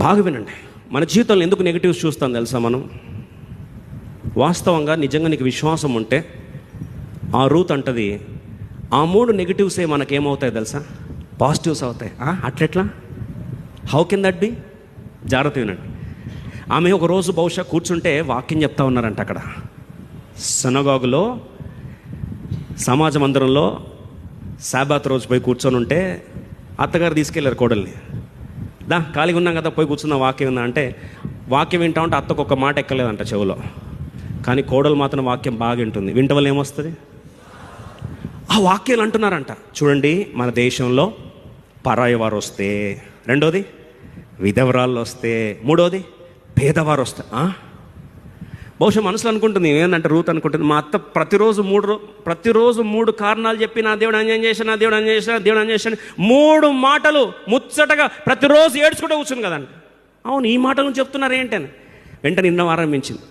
బాగా వినండి. మన జీవితంలో ఎందుకు నెగిటివ్స్ చూస్తాం తెలుసా? మనం వాస్తవంగా నిజంగా నీకు విశ్వాసం ఉంటే ఆ రూత్ అంటది, ఆ 3 నెగిటివ్సే మనకేమవుతాయి తెలుసా? పాజిటివ్స్ అవుతాయి. అట్లెట్లా? How can that be? జాగ్రత్త వినండి. ఆమె ఒక రోజు బహుశా కూర్చుంటే వాక్యం చెప్తా ఉన్నారంట. అక్కడ సినగాగులో, సమాజ మందిరంలో సాబాత్ రోజు పోయి కూర్చొని ఉంటే అత్తగారు తీసుకెళ్ళారు కోడల్ని. ఖాళీగా ఉన్నాం కదా, పోయి కూర్చున్న వాక్యం ఉందా అంటే, వాక్యం వింటా ఉంటే అత్తకు ఒక మాట ఎక్కలేదంట చెవులో. కానీ కోడలు మాత్రం వాక్యం బాగా వింటుంది. వింట వల్ల ఏమొస్తుంది? ఆ వాక్యాలు అంటున్నారంట. చూడండి, మన దేశంలో పరాయి వారు వస్తే, రెండోది విధవరాళ్ళు వస్తే, మూడోది పేదవారు వస్తే, బహుశా మనసులో అనుకుంటుంది ఏంటంటే, రూత్ అనుకుంటుంది, మా అత్త ప్రతిరోజు మూడు కారణాలు చెప్పి నా దేవుడు అన్యాయం చేశాను, నా దేవుడు అన్యాయం చేశాను, దేవుడు అన్యాయం చేశాను, 3 మాటలు ముచ్చటగా ప్రతిరోజు ఏడ్చుకుంటూ కూర్చుంది కదండి. అవును, ఈ మాటలు చెప్తున్నారు ఏంటని వెంటనే నిన్న ఆరంభించింది.